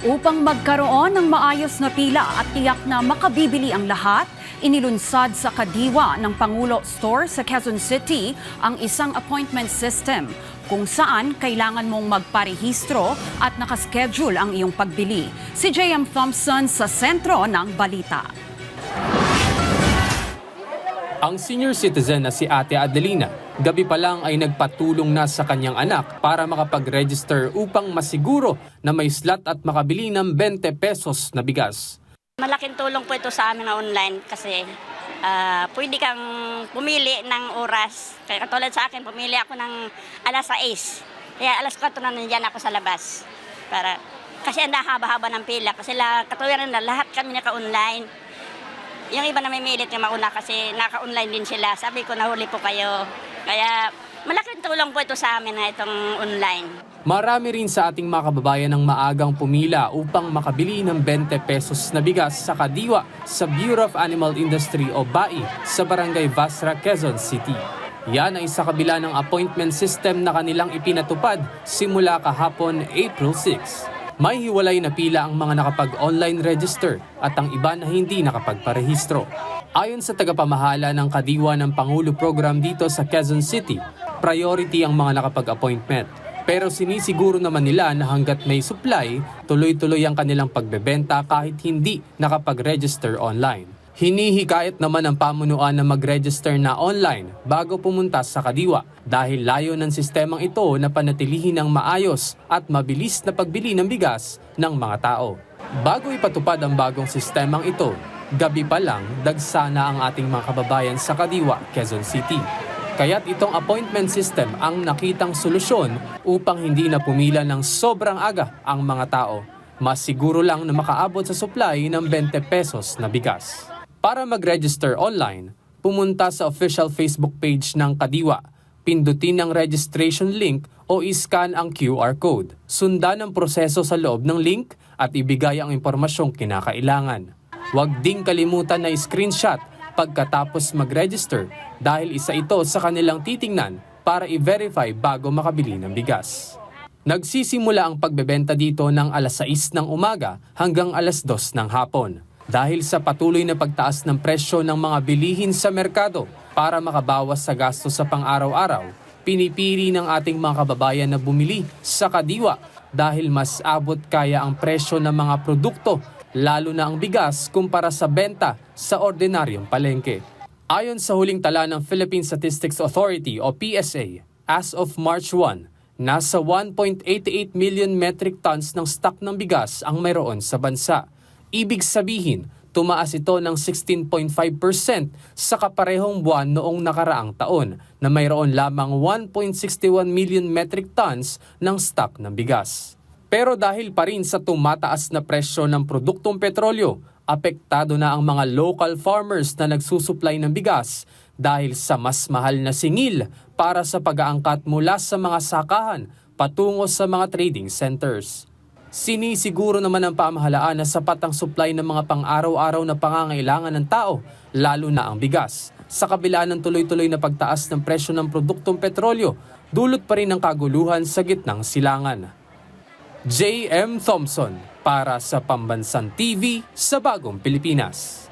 Upang magkaroon ng maayos na pila at tiyak na makabibili ang lahat, inilunsad sa Kadiwa ng Pangulo Store sa Quezon City ang isang appointment system kung saan kailangan mong magparehistro at nakaschedule ang iyong pagbili. Si J.M. Thompson sa sentro ng balita. Ang senior citizen na si Ate Adelina, gabi pa lang ay nagpatulong na sa kanyang anak para makapag-register upang masiguro na may slot at makabili ng 20 pesos na bigas. Malaking tulong po ito sa amin na online kasi pwede kang pumili ng oras. Kaya katulad sa akin, pumili ako ng alas 6. Kaya alas 4 na nandiyan ako sa labas. Kasi ang haba-haba ng pila. Kasi katulad na lahat kami naka-online. Yung iba na may milit yung mauna kasi naka-online din sila. Sabi ko, nahuli po kayo. Kaya malaking tulong po ito sa amin na itong online. Marami rin sa ating mga kababayan ang maagang pumila upang makabili ng 20 pesos na bigas sa Kadiwa sa Bureau of Animal Industry o BAI sa Barangay Vasra, Quezon City. Yan ay sa kabila ng appointment system na kanilang ipinatupad simula kahapon April 6. May hiwalay na pila ang mga nakapag-online register at ang iba na hindi nakapagparehistro. Ayon sa tagapamahala ng Kadiwa ng Pangulo Program dito sa Quezon City, priority ang mga nakapag-appointment. Pero sinisiguro naman nila na hanggat may supply, tuloy-tuloy ang kanilang pagbebenta kahit hindi nakapag-register online. Hinihikayat naman ang pamunuan na mag-register na online bago pumunta sa Kadiwa dahil layo ng sistemang ito na panatilihin ng maayos at mabilis na pagbili ng bigas ng mga tao. Bago ipatupad ang bagong sistemang ito, gabi pa lang dagsana ang ating mga kababayan sa Kadiwa, Quezon City. Kaya't itong appointment system ang nakitang solusyon upang hindi na pumila ng sobrang aga ang mga tao. Mas siguro lang na makaabot sa supply ng 20 pesos na bigas. Para mag-register online, pumunta sa official Facebook page ng Kadiwa, pindutin ang registration link o iscan ang QR code. Sundan ang proseso sa loob ng link at ibigay ang impormasyong kinakailangan. Huwag ding kalimutan na i-screenshot pagkatapos mag-register dahil isa ito sa kanilang titingnan para i-verify bago makabili ng bigas. Nagsisimula ang pagbebenta dito ng alas 6 ng umaga hanggang alas 2 ng hapon. Dahil sa patuloy na pagtaas ng presyo ng mga bilihin sa merkado para makabawas sa gastos sa pang-araw-araw, pinipili ng ating mga kababayan na bumili sa Kadiwa dahil mas abot kaya ang presyo ng mga produkto, lalo na ang bigas kumpara sa benta sa ordinaryong palengke. Ayon sa huling tala ng Philippine Statistics Authority o PSA, as of March 1, nasa 1.88 million metric tons ng stock ng bigas ang mayroon sa bansa. Ibig sabihin, tumaas ito ng 16.5% sa kaparehong buwan noong nakaraang taon na mayroon lamang 1.61 million metric tons ng stock ng bigas. Pero dahil pa rin sa tumataas na presyo ng produktong petrolyo, apektado na ang mga local farmers na nagsusupply ng bigas dahil sa mas mahal na singil para sa pag-aangkat mula sa mga sakahan patungo sa mga trading centers. Sinisiguro naman ng pamahalaan na sapat ang supply ng mga pang-araw-araw na pangangailangan ng tao, lalo na ang bigas. Sa kabila ng tuloy-tuloy na pagtaas ng presyo ng produktong petrolyo, dulot pa rin ang kaguluhan sa gitnang silangan. J.M. Thompson para sa Pambansang TV sa Bagong Pilipinas.